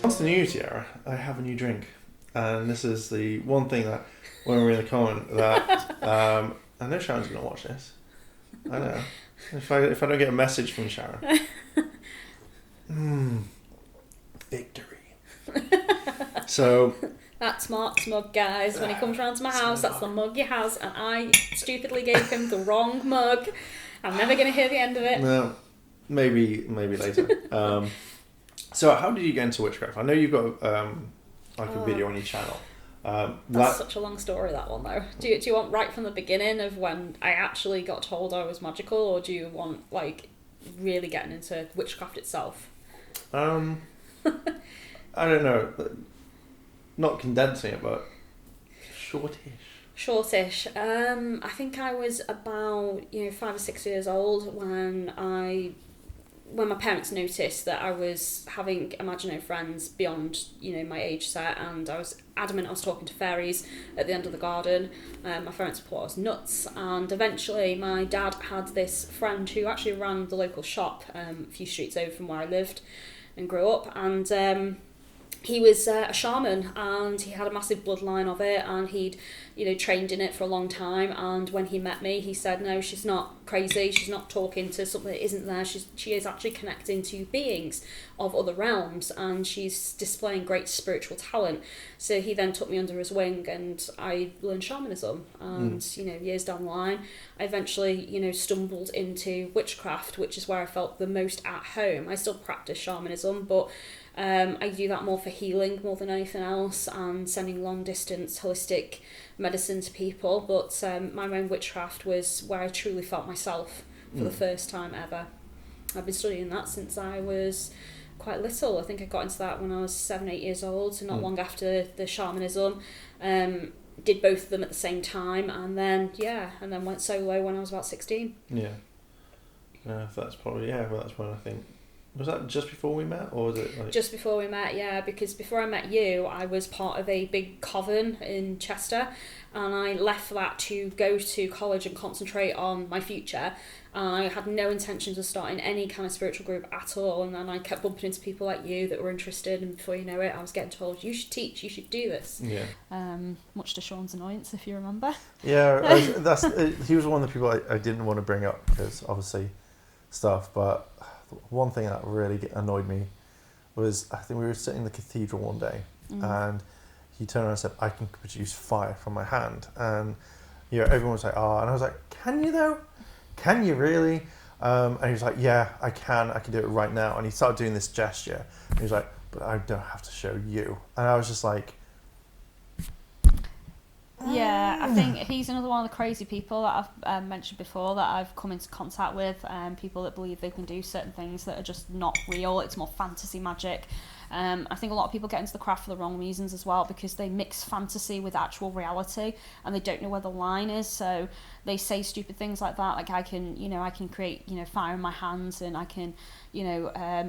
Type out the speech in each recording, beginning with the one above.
What's the news, Yara? I have a new drink. And this is the one thing that, when we're in the comment, that I know Sharon's going to watch this. I know. If I don't get a message from Sharon. Victory. So... That's Mark's mug, guys. When he comes round to my house, that's the mug he has, and I stupidly gave him the wrong mug. I'm never going to hear the end of it. No, maybe later. So how did you get into witchcraft? I know you've got a video on your channel. That's such a long story, that one, though. Do you want right from the beginning of when I actually got told I was magical, or do you want, like, really getting into witchcraft itself? I don't know. Not condensing it, but shortish. I think I was about 5 or 6 years old when my parents noticed that I was having imaginary friends beyond my age set, and I was adamant I was talking to fairies at the end of the garden. My parents thought I was nuts, and eventually my dad had this friend who actually ran the local shop a few streets over from where I lived and grew up, and he was a shaman, and he had a massive bloodline of it, and he'd trained in it for a long time. And when he met me, he said, no, she's not crazy, she's not talking to something that isn't there, she is actually connecting to beings of other realms, and she's displaying great spiritual talent. So he then took me under his wing, and I learned shamanism, and years down the line I eventually stumbled into witchcraft, which is where I felt the most at home. I still practice shamanism, but I do that more for healing more than anything else, and sending long distance holistic medicine to people. But my own witchcraft was where I truly felt myself for the first time ever. I've been studying that since I was quite little. I think I got into that when I was 7-8 years old, so not long after the shamanism. Did both of them at the same time, and then went solo when I was about 16. Yeah. That's probably that's when I think. Was that just before we met, or was it just before we met? Yeah, because before I met you, I was part of a big coven in Chester, and I left that to go to college and concentrate on my future. And I had no intentions of starting any kind of spiritual group at all. And then I kept bumping into people like you that were interested, and before you know it, I was getting told, you should teach, you should do this. Yeah. Much to Sean's annoyance, if you remember. Yeah, he was one of the people I didn't want to bring up because obviously stuff, but one thing that really annoyed me was, I think we were sitting in the cathedral one day, and he turned around and said, I can produce fire from my hand. And everyone was like, oh, and I was like, can you though? Can you really? And he was like, yeah, I can do it right now. And he started doing this gesture, and he was like, but I don't have to show you. And I was just like, yeah, I think he's another one of the crazy people that I've mentioned before that I've come into contact with. People that believe they can do certain things that are just not real. It's more fantasy magic. I think a lot of people get into the craft for the wrong reasons as well, because they mix fantasy with actual reality, and they don't know where the line is. So they say stupid things like that, like I can create fire in my hands, and I can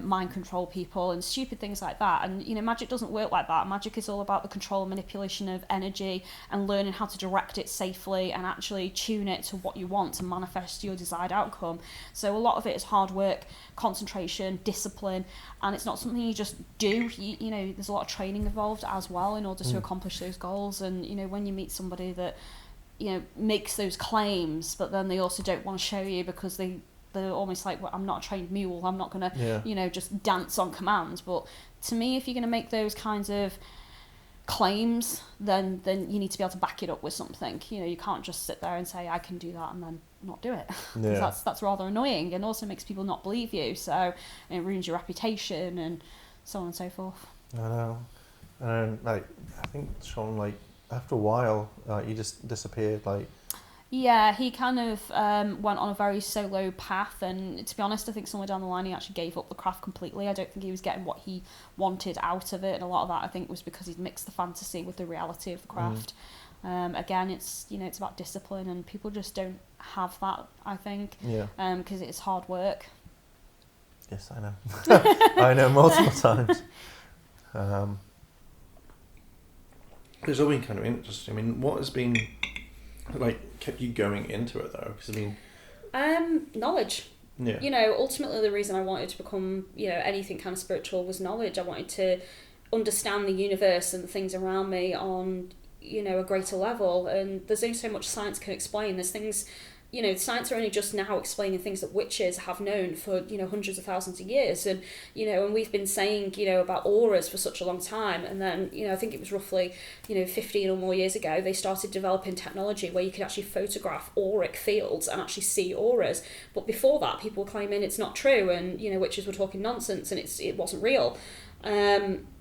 mind control people, and stupid things like that. And magic doesn't work like that. Magic is all about the control and manipulation of energy, and learning how to direct it safely and actually tune it to what you want to manifest your desired outcome. So a lot of it is hard work, concentration, discipline, and it's not something you just do. There's a lot of training involved as well in order to accomplish those goals. And when you meet somebody that makes those claims, but then they also don't want to show you because they're almost like, well, I'm not a trained mule, I'm not going to just dance on command. But to me, if you're going to make those kinds of claims, then you need to be able to back it up with something. You can't just sit there and say I can do that and then not do it. That's rather annoying, and also makes people not believe you, so it ruins your reputation and so on and so forth. I know. And I think Sean, after a while, he just disappeared. Yeah, he kind of went on a very solo path, and to be honest, I think somewhere down the line he actually gave up the craft completely. I don't think he was getting what he wanted out of it, and a lot of that I think was because he'd mixed the fantasy with the reality of the craft. Again, it's it's about discipline, and people just don't have that, I think. Because it's hard work. Yes, I know. I know, multiple times. It's all been kind of interesting. I mean, what has been kept you going into it though? Because knowledge. Yeah. Ultimately the reason I wanted to become anything kind of spiritual was knowledge. I wanted to understand the universe and the things around me on, you know, a greater level. And there's only so much science can explain. There's things, you know, science are only just now explaining things that witches have known for, you know, hundreds of thousands of years. And, you know, and we've been saying, you know, about auras for such a long time. And then, you know, I think it was roughly, you know, 15 or more years ago, they started developing technology where you could actually photograph auric fields and actually see auras. But before that, people were claiming it's not true, and, you know, witches were talking nonsense and it wasn't real.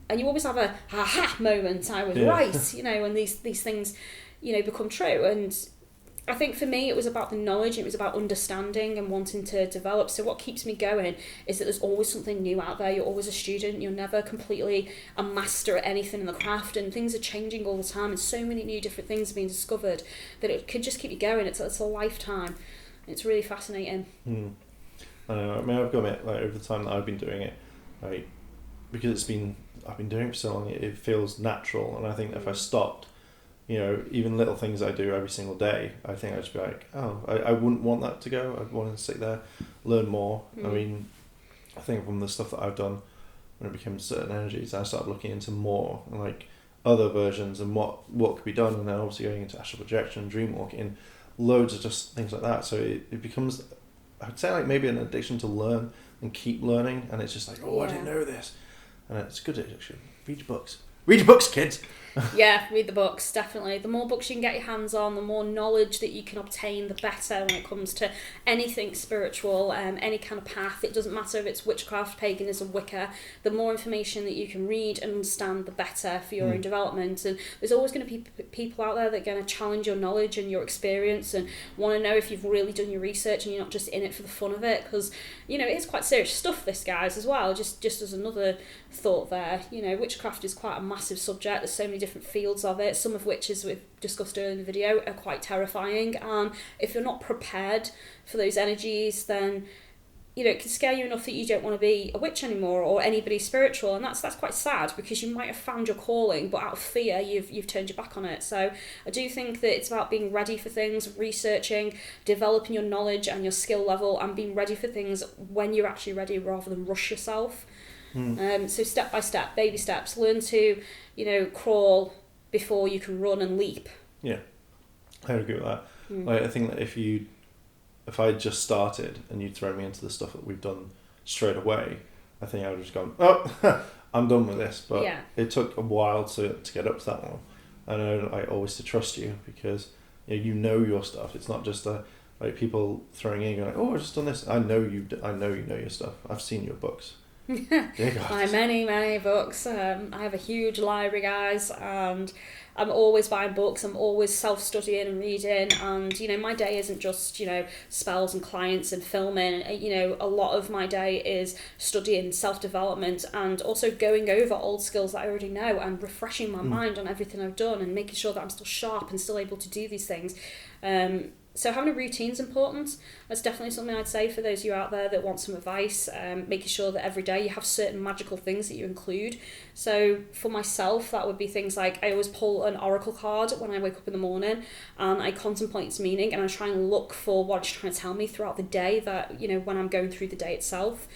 And you always have a aha moment, I was right, you know, and these things, you know, become true. And I think for me it was about the knowledge, it was about understanding and wanting to develop. So what keeps me going is that there's always something new out there. You're always a student, you're never completely a master at anything in the craft, and things are changing all the time, and so many new different things are being discovered that it could just keep you going. It's a lifetime. It's really fascinating. I know, I mean, I've got to admit, like, over the time that I've been doing it, like, because I've been doing it for so long, it feels natural. And I think if I stopped, you know, even little things I do every single day, I think I'd just be like, oh, I wouldn't want that to go. I'd want to sit there, learn more. I mean, I think from the stuff that I've done when it became certain energies, I started looking into more, like, other versions and what could be done. And then obviously going into astral projection, dream walking, loads of just things like that. So it becomes, I'd say, like, maybe an addiction to learn and keep learning. And it's just like, oh, I didn't know this. And it's a good addiction. Read your books. Read your books, kids! Yeah, read the books, definitely. The more books you can get your hands on, the more knowledge that you can obtain, the better when it comes to anything spiritual, any kind of path. It doesn't matter if it's witchcraft, paganism, Wicca. The more information that you can read and understand, the better for your own development. And there's always going to be people out there that are going to challenge your knowledge and your experience and want to know if you've really done your research and you're not just in it for the fun of it. Because, you know, it's quite serious stuff, this, guys, as well. Just as another thought there, you know, witchcraft is quite a massive subject. There's so many different fields of it, some of which, as we've discussed earlier in the video, are quite terrifying. And if you're not prepared for those energies, then, you know, it can scare you enough that you don't want to be a witch anymore or anybody spiritual. And that's quite sad, because you might have found your calling, but out of fear you've turned your back on it. So I do think that it's about being ready for things, researching, developing your knowledge and your skill level, and being ready for things when you're actually ready, rather than rush yourself. So step by step, baby steps. Learn to, you know, crawl before you can run and leap. Yeah, I agree with that. Like, I think that if I just started and you'd thrown me into the stuff that we've done straight away, I think I would have just gone, oh, I'm done with this. But it took a while to get up to that one. I know I always to trust you, because you know your stuff. It's not just like people throwing in, going like, oh, I've just done this. I know you know your stuff. I've seen your books. My many books. I have a huge library, guys, and I'm always buying books. I'm always self-studying and reading, and, you know, my day isn't just, you know, spells and clients and filming. You know, a lot of my day is studying, self-development, and also going over old skills that I already know and refreshing my mind on everything I've done and making sure that I'm still sharp and still able to do these things. So having a routine is important. That's definitely something I'd say for those of you out there that want some advice. Making sure that every day you have certain magical things that you include. So for myself, that would be things like, I always pull an oracle card when I wake up in the morning, and I contemplate its meaning, and I try and look for what it's trying to tell me throughout the day, that, you know, when I'm going through the day itself.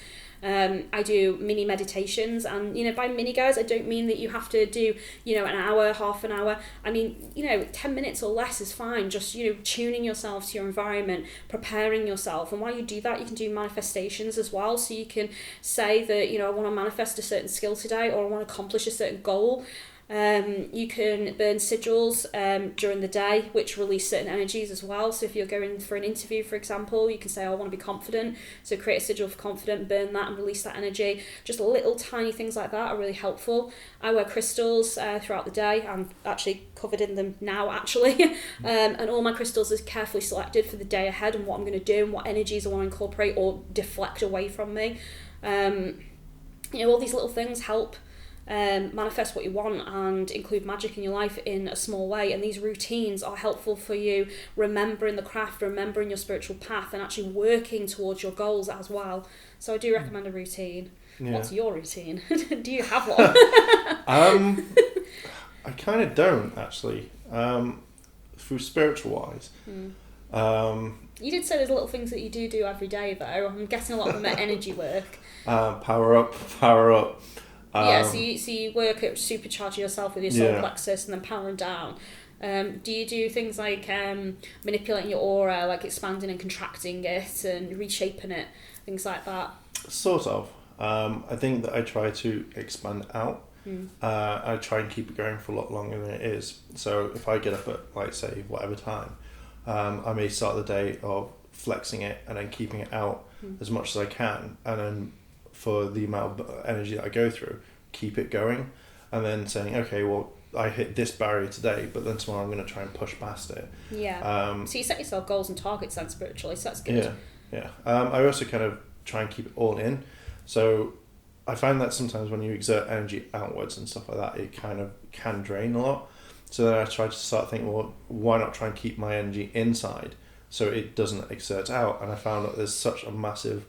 I do mini meditations, and, you know, by mini, guys, I don't mean that you have to do, you know, an hour, half an hour. I mean, you know, 10 minutes or less is fine. Just, you know, tuning yourself to your environment, preparing yourself. And while you do that, you can do manifestations as well. So you can say that, you know, I want to manifest a certain skill today, or I want to accomplish a certain goal. You can burn sigils during the day, which release certain energies as well. So if you're going for an interview, for example, you can say, I want to be confident. So create a sigil for confident, burn that and release that energy. Just little tiny things like that are really helpful. I wear crystals throughout the day. I'm actually covered in them now, actually. And all my crystals are carefully selected for the day ahead and what I'm going to do and what energies I want to incorporate or deflect away from me. You know, all these little things help manifest what you want and include magic in your life in a small way. And these routines are helpful for you remembering the craft, remembering your spiritual path, and actually working towards your goals as well. So I do recommend a routine. What's your routine? Do you have one? I kind of don't, actually. For spiritual wise. You did say there's little things that you do every day, though. I'm guessing a lot of them are energy work. Power up. So you work at supercharging yourself with your solar plexus and then powering down. Do you do things like manipulating your aura, like expanding and contracting it and reshaping it, things like that? Sort of. I think that I try to expand out. I try and keep it going for a lot longer than it is. So if I get up at, like, say, whatever time, I may start the day of flexing it and then keeping it out as much as I can, and then for the amount of energy that I go through, keep it going, and then saying, okay, well, I hit this barrier today, but then tomorrow I'm going to try and push past it. Yeah. So you set yourself goals and targets then spiritually, so that's good. Yeah. I also kind of try and keep it all in. So I find that sometimes when you exert energy outwards and stuff like that, it kind of can drain a lot. So then I try to start thinking, well, why not try and keep my energy inside so it doesn't exert out? And I found that there's such a massive,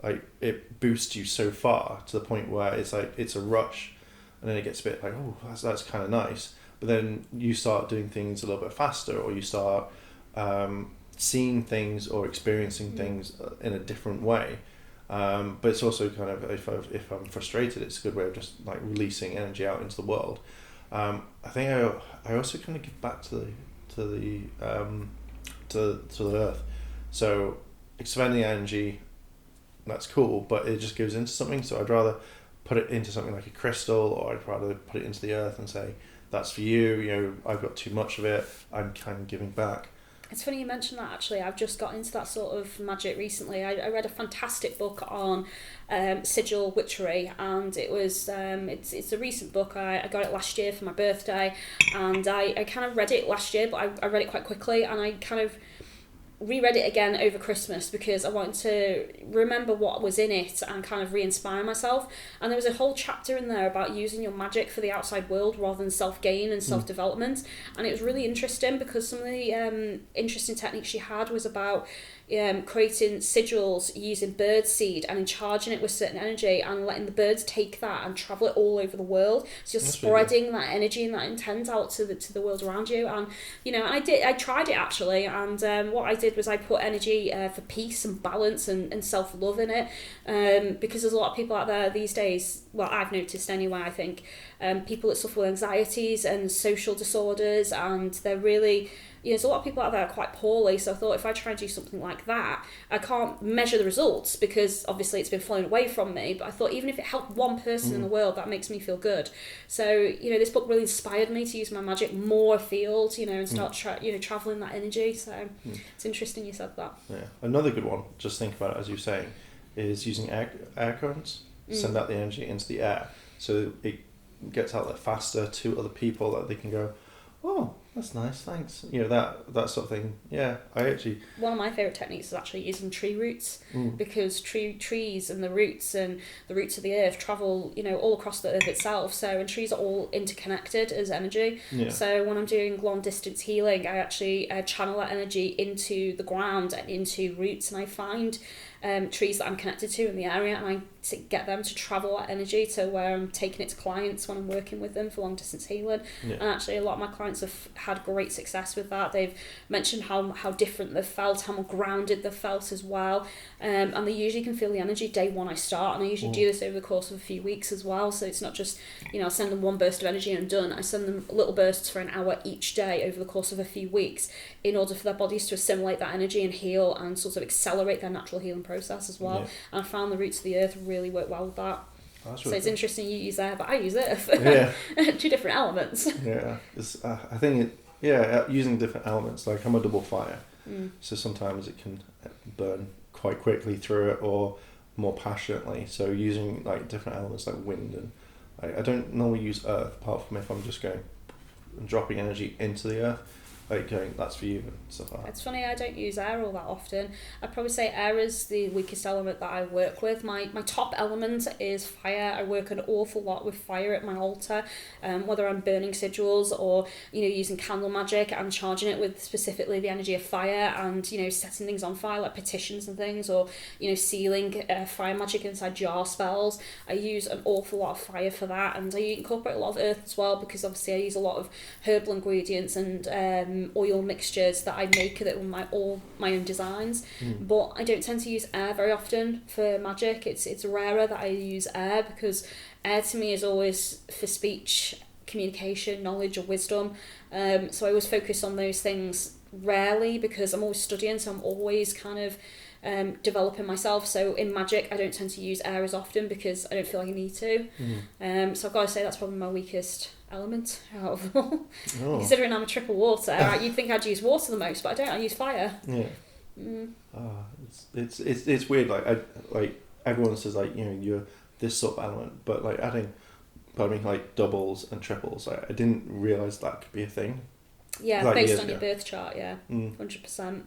like, it boosts you so far to the point where it's like, it's a rush. And then it gets a bit like, oh, that's kind of nice. But then you start doing things a little bit faster, or you start seeing things or experiencing things in a different way. But it's also kind of, if I'm frustrated, it's a good way of just like releasing energy out into the world. I think I also kind of give back to the earth. So expending energy, that's cool, but it just goes into something. So I'd rather put it into something like a crystal, or I'd rather put it into the earth and say, that's for you. You know, I've got too much of it. I'm kind of giving back. It's funny you mentioned that, actually. I've just got into that sort of magic recently. I read a fantastic book on sigil witchery, and it was it's a recent book. I got it last year for my birthday, and I kind of read it last year, but I read it quite quickly, and I kind of reread it again over Christmas because I wanted to remember what was in it and kind of re-inspire myself. And there was a whole chapter in there about using your magic for the outside world rather than self-gain and self-development. And it was really interesting because some of the interesting techniques she had was about creating sigils using bird seed and charging it with certain energy and letting the birds take that and travel it all over the world. So you're spreading that energy and that intent out to the world around you. And I tried it actually, and what I did was I put energy for peace and balance and self-love in it, because there's a lot of people out there these days, well, I've noticed anyway, I think, people that suffer with anxieties and social disorders, and they're really, there's a lot of people out there are quite poorly. So I thought, if I try and do something like that, I can't measure the results because obviously it's been flown away from me, but I thought even if it helped one person in the world, that makes me feel good. So this book really inspired me to use my magic more afield, and start traveling that energy. So it's interesting you said that. Yeah, another good one, just think about it as you're saying, is using air currents. Send out the energy into the air so it gets out there faster to other people, that they can go, oh, that's nice, thanks. That sort of thing. Yeah, one of my favourite techniques is actually using tree roots, because trees and the roots of the earth travel, all across the earth itself. So, and trees are all interconnected as energy. Yeah. So when I'm doing long distance healing, I actually channel that energy into the ground and into roots, and I find trees that I'm connected to in the area, and I get them to travel that energy to where I'm taking it to clients when I'm working with them for long distance healing. Yeah. And actually a lot of my clients have had great success with that. They've mentioned how different they've felt, how more grounded they've felt as well, and they usually can feel the energy day one I start, and I usually do this over the course of a few weeks as well. So it's not just I'll send them one burst of energy and I'm done. I send them little bursts for an hour each day over the course of a few weeks in order for their bodies to assimilate that energy and heal and sort of accelerate their natural healing process as well. Yeah. And I found the roots of the earth really work well with that. So it's interesting you use air, but I use earth. Yeah. Two different elements. Yeah, I think using different elements, like I'm a double fire, so sometimes it can burn quite quickly through it or more passionately. So using like different elements like wind, and I don't normally use earth apart from if I'm just going and dropping energy into the earth. Like going, that's for you and stuff like that. It's funny, I don't use air all that often. I'd probably say air is the weakest element that I work with. My top element is fire. I work an awful lot with fire at my altar, whether I'm burning sigils or using candle magic and charging it with specifically the energy of fire, and setting things on fire like petitions and things, or sealing fire magic inside jar spells. I use an awful lot of fire for that, and I incorporate a lot of earth as well, because obviously I use a lot of herbal ingredients and oil mixtures that I make that are all my own designs. But I don't tend to use air very often for magic. It's rarer that I use air, because air to me is always for speech, communication, knowledge, or wisdom. So I always focus on those things rarely, because I'm always studying, so I'm always kind of developing myself. So in magic I don't tend to use air as often because I don't feel like I need to. So I've got to say that's probably my weakest element out of all. Considering I'm a triple water, you'd think I'd use water the most, but I don't. I use fire. It's weird, like everyone says, like, you know, you're this sort of element, but like adding, like doubles and triples, I didn't realise that could be a thing. Yeah, like based on your birth chart, 100%.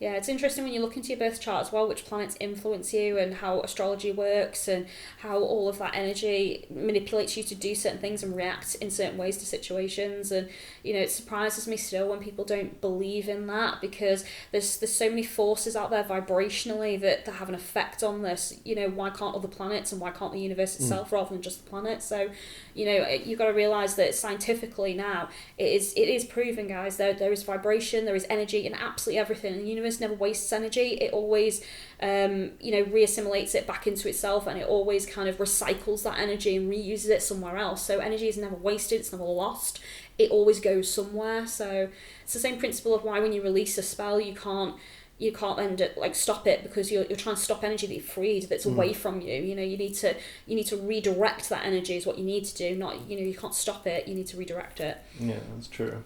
Yeah, it's interesting when you look into your birth chart as well, which planets influence you and how astrology works and how all of that energy manipulates you to do certain things and react in certain ways to situations. And, you know, it surprises me still when people don't believe in that, because there's so many forces out there vibrationally that have an effect on this. You know, why can't other planets and why can't the universe itself rather than just the planet? So, you know, you've got to realise that scientifically now it is proven, guys, there is vibration, there is energy in absolutely everything. And the universe never wastes energy. It always reassimilates it back into itself, and it always kind of recycles that energy and reuses it somewhere else. So energy is never wasted, it's never lost, it always goes somewhere. So it's the same principle of why when you release a spell you can't then like stop it, because you're trying to stop energy that you've freed, that's away from you. You know, you need to redirect that energy is what you need to do. Not, you know, you can't stop it, you need to redirect it. Yeah, that's true.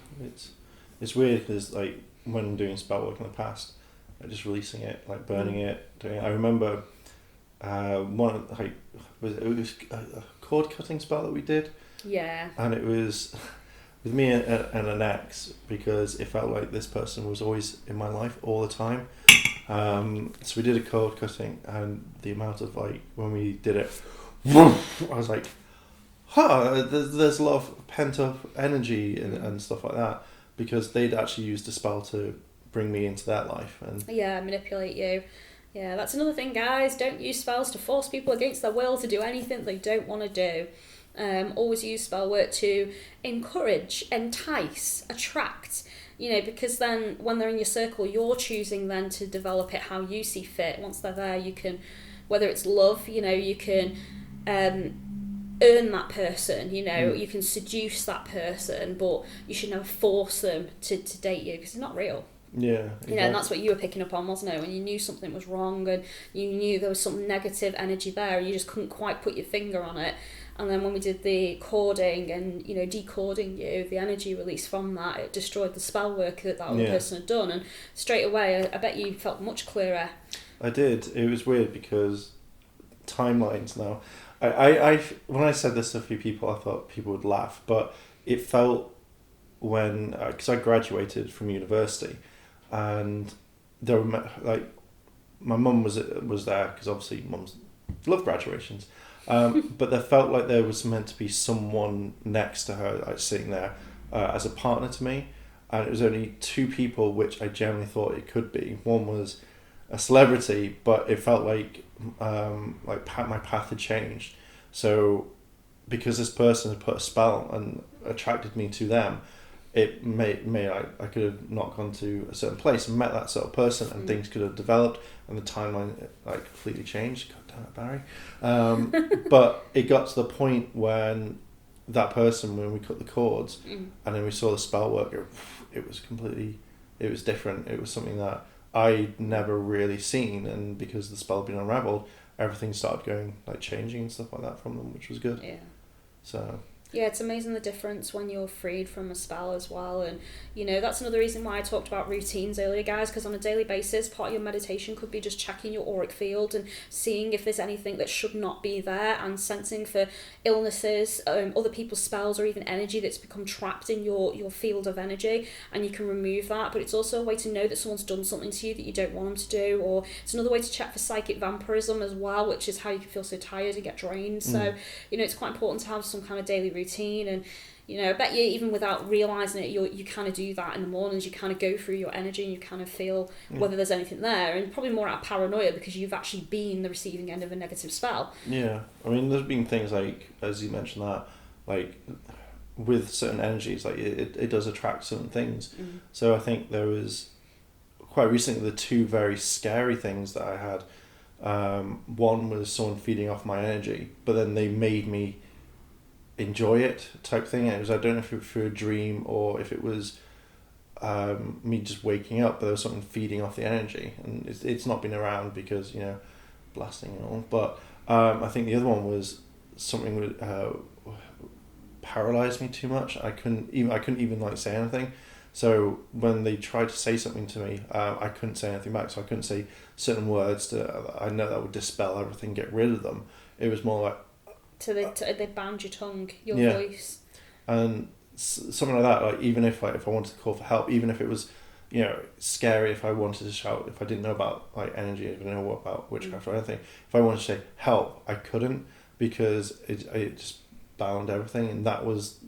It's weird because, like, when doing spell work in the past, like just releasing it, like burning it, I remember one, like, it was a cord cutting spell that we did. Yeah. And it was with me and an ex, because it felt like this person was always in my life all the time. So we did a cord cutting, and the amount of, like, when we did it, I was like, there's a lot of pent up energy and stuff like that, because they'd actually used a spell to bring me into their life and manipulate you. Yeah, that's another thing, guys. Don't use spells to force people against their will to do anything they don't want to do. Always use spell work to encourage, entice, attract, you know, because then when they're in your circle, you're choosing then to develop it how you see fit. Once they're there, you can, whether it's love, you know, you can earn that person, you know, you can seduce that person, but you should never force them to date you, because it's not real. Yeah, exactly. You know, and that's what you were picking up on, wasn't it? When you knew something was wrong and you knew there was some negative energy there and you just couldn't quite put your finger on it. And then when we did the cording and, you know, decording you, the energy release from that, it destroyed the spell work that other person had done. And straight away, I bet you felt much clearer. I did. It was weird because timelines now. I when I said this to a few people, I thought people would laugh, but it felt when, because I graduated from university, and there were, like, my mum was there, because obviously mums love graduations, but there felt like there was meant to be someone next to her, like, sitting there as a partner to me, and it was only two people which I generally thought it could be. One was a celebrity, but it felt like my path had changed. So because this person had put a spell and attracted me to them, it may I could have not gone to a certain place and met that sort of person, and things could have developed, and the timeline, like, completely changed. God damn it, Barry. But it got to the point when that person, when we cut the cords, and then we saw the spell work, it was different. It was something that I'd never really seen, and because the spell had been unraveled, everything started going, like, changing and stuff like that from them, which was good. Yeah. So. Yeah, it's amazing the difference when you're freed from a spell as well. And, you know, that's another reason why I talked about routines earlier, guys, because on a daily basis, part of your meditation could be just checking your auric field and seeing if there's anything that should not be there, and sensing for illnesses, other people's spells, or even energy that's become trapped in your field of energy, and you can remove that. But it's also a way to know that someone's done something to you that you don't want them to do, or it's another way to check for psychic vampirism as well, which is how you can feel so tired and get drained. So, you know, it's quite important to have some kind of daily routine. And, you know, I bet you even without realising it, you kind of do that in the mornings. You kind of go through your energy and you kind of feel whether there's anything there, and probably more out of paranoia because you've actually been the receiving end of a negative spell. Yeah, I mean, there's been things like, as you mentioned that, like, with certain energies, like it does attract certain things. So I think there was quite recently the two very scary things that I had. One was someone feeding off my energy, but then they made me enjoy it type thing. And it was, I don't know if it was through a dream or if it was me just waking up, but there was something feeding off the energy, and it's not been around because, you know, blasting and all. But I think the other one was something would paralyze me too much. I couldn't even like say anything. So when they tried to say something to me, I couldn't say anything back. So I couldn't say certain words I know that would dispel everything, get rid of them. It was more like... So they bound your tongue, your voice. And something like that, like even if I wanted to call for help, even if it was, you know, scary, if I wanted to shout, if I didn't know about like energy, if I didn't know about witchcraft or anything, if I wanted to say help, I couldn't, because it just bound everything, and that was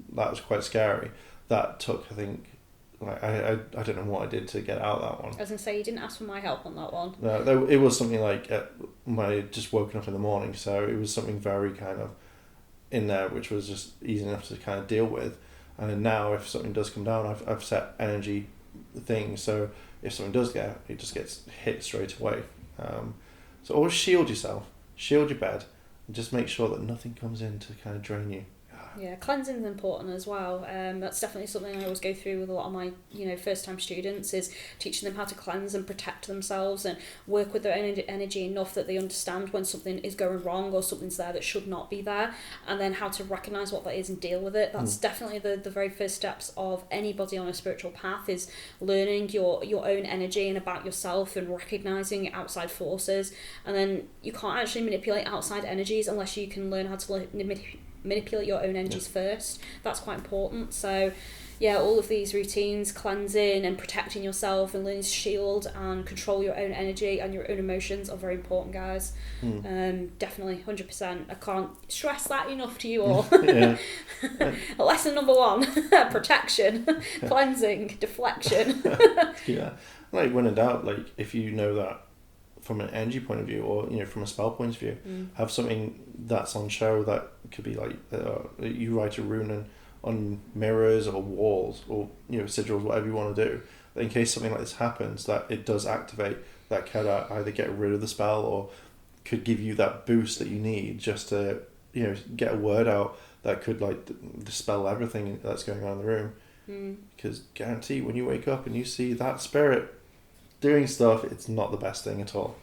quite scary. That took, I think, like I don't know what I did to get out of that one. I was gonna say, you didn't ask for my help on that one. No, it was something like when I had just woken up in the morning, so it was something very kind of in there, which was just easy enough to kind of deal with. And then now, if something does come down, I've set energy things, so if something does it just gets hit straight away. So always shield yourself, shield your bed, and just make sure that nothing comes in to kind of drain you. Yeah, cleansing is important as well. That's definitely something I always go through with a lot of my, you know, first-time students, is teaching them how to cleanse and protect themselves and work with their energy enough that they understand when something is going wrong or something's there that should not be there, and then how to recognise what that is and deal with it. That's definitely the very first steps of anybody on a spiritual path, is learning your own energy and about yourself and recognising outside forces. And then you can't actually manipulate outside energies unless you can learn how to manipulate your own energies first. That's quite important. So yeah, all of these routines, cleansing and protecting yourself and learning to shield and control your own energy and your own emotions, are very important, guys. Definitely 100%. I can't stress that enough to you all. Lesson number 1: protection, cleansing, deflection. Yeah, like when in doubt, like if you know that from an energy point of view, or, you know, from a spell point of view, have something that's on show that could be like you write a rune on mirrors or walls, or, you know, sigils, whatever you want to do, that in case something like this happens, that it does activate, that can either get rid of the spell or could give you that boost that you need just to, you know, get a word out that could like dispel everything that's going on in the room. Because guarantee, when you wake up and you see that spirit doing stuff, it's not the best thing at all.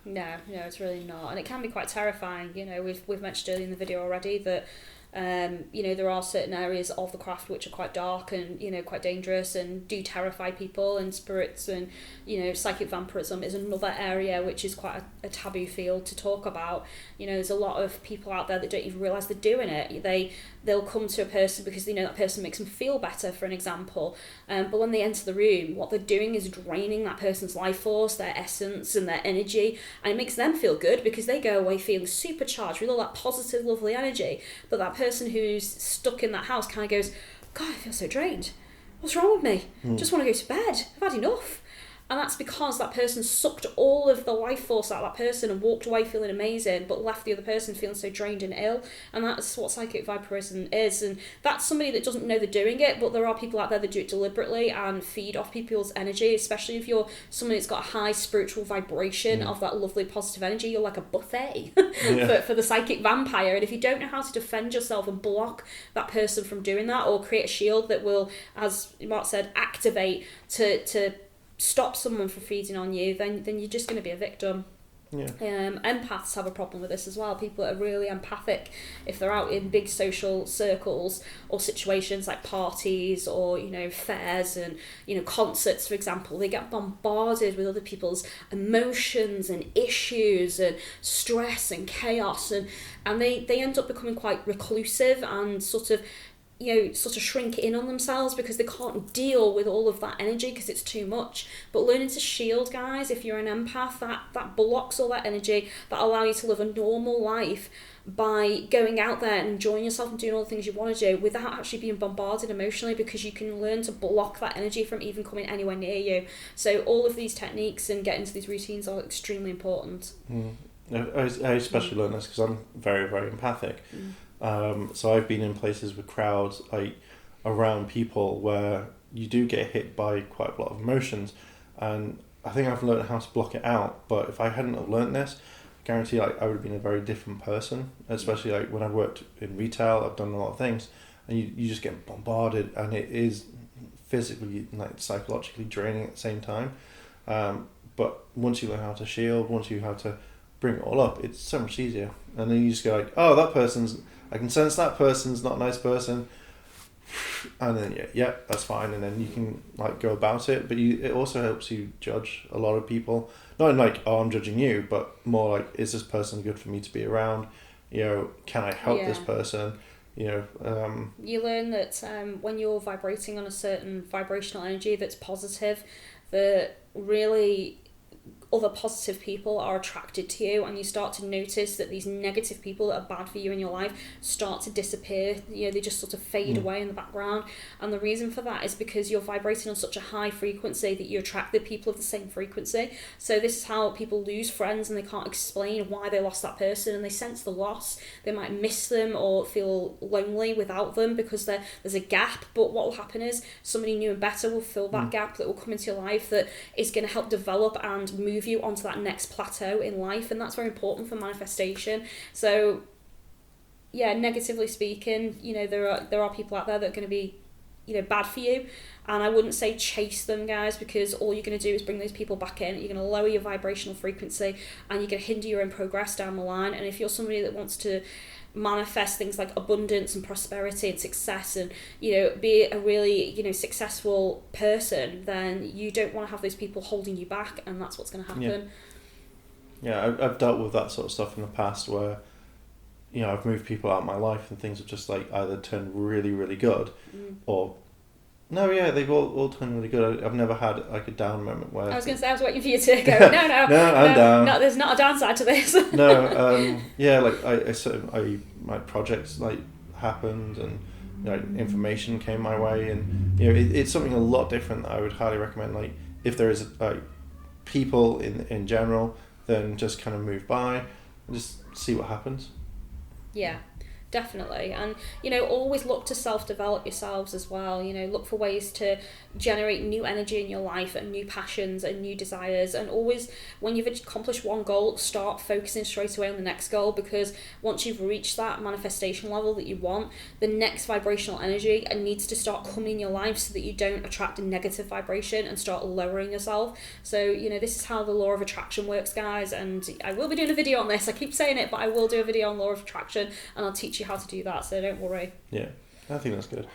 No, it's really not, and it can be quite terrifying. You know, we've mentioned earlier in the video already that you know, there are certain areas of the craft which are quite dark and, you know, quite dangerous and do terrify people, and spirits and, you know, psychic vampirism is another area which is quite a taboo field to talk about. You know, there's a lot of people out there that don't even realise they're doing it. They'll come to a person because they know that person makes them feel better, for an example, but when they enter the room, what they're doing is draining that person's life force, their essence and their energy, and it makes them feel good because they go away feeling supercharged with all that positive, lovely energy. But that person who's stuck in that house kind of goes, God, I feel so drained. What's wrong with me? Just want to go to bed. I've had enough. And that's because that person sucked all of the life force out of that person and walked away feeling amazing, but left the other person feeling so drained and ill. And that's what psychic vampirism is. And that's somebody that doesn't know they're doing it, but there are people out there that do it deliberately and feed off people's energy, especially if you're somebody that's got a high spiritual vibration of that lovely positive energy. You're like a buffet for the psychic vampire. And if you don't know how to defend yourself and block that person from doing that, or create a shield that will, as Mark said, activate to stop someone from feeding on you, then you're just going to be a victim. Empaths have a problem with this as well. People that are really empathic, if they're out in big social circles or situations like parties or, you know, fairs and, you know, concerts, for example, they get bombarded with other people's emotions and issues and stress and chaos, and they end up becoming quite reclusive and sort of shrink in on themselves because they can't deal with all of that energy because it's too much. But learning to shield, guys, if you're an empath, that blocks all that energy, that allow you to live a normal life by going out there and enjoying yourself and doing all the things you want to do without actually being bombarded emotionally, because you can learn to block that energy from even coming anywhere near you. So all of these techniques and getting into these routines are extremely important. I especially learn this because I'm very, very empathic. So I've been in places with crowds, like around people where you do get hit by quite a lot of emotions, and I think I've learned how to block it out. But if I hadn't have learned this, I guarantee like I would have been a very different person. Especially like when I worked in retail, I've done a lot of things, and you just get bombarded, and it is physically, like psychologically draining at the same time. But once you learn how to shield, once you how to bring it all up, it's so much easier. And then you just go like, oh, I can sense that person's not a nice person, and then yeah, that's fine. And then you can like go about it. But it also helps you judge a lot of people. Not in like, oh, I'm judging you, but more like, is this person good for me to be around? Can I help this person? You learn that when you're vibrating on a certain vibrational energy that's positive, that really other positive people are attracted to you, and you start to notice that these negative people that are bad for you in your life start to disappear. They just sort of fade away in the background. And the reason for that is because you're vibrating on such a high frequency that you attract the people of the same frequency. So this is how people lose friends and they can't explain why they lost that person, and they sense the loss. They might miss them or feel lonely without them because there's a gap. But what will happen is somebody new and better will fill that gap, that will come into your life, that is going to help develop and move you onto that next plateau in life. And that's very important for manifestation. So negatively speaking, there are people out there that are going to be bad for you, and I wouldn't say chase them, guys, because all you're going to do is bring those people back in. You're going to lower your vibrational frequency, and you're going to hinder your own progress down the line. And if you're somebody that wants to manifest things like abundance and prosperity and success, and be a really successful person, then you don't want to have those people holding you back, and that's what's going to happen. I've dealt with that sort of stuff in the past where I've moved people out of my life and things have just like either turned really, really good or they've all turned really good. I've never had like a down moment where... I was going to say, I was waiting for you to go, no, I'm down. No, there's not a downside to this. My projects like happened, and information came my way, and it's something a lot different that I would highly recommend. Like if there is people in general, then just kind of move by and just see what happens. Yeah, definitely. And always look to self-develop yourselves as well. Look for ways to generate new energy in your life and new passions and new desires. And always, when you've accomplished one goal, start focusing straight away on the next goal, because once you've reached that manifestation level that you want, the next vibrational energy needs to start coming in your life so that you don't attract a negative vibration and start lowering yourself. So this is how the law of attraction works, guys, and I will be doing a video on this. I keep saying it, but I will do a video on law of attraction, and I'll teach you how to do that, so don't worry. Yeah, I think that's good.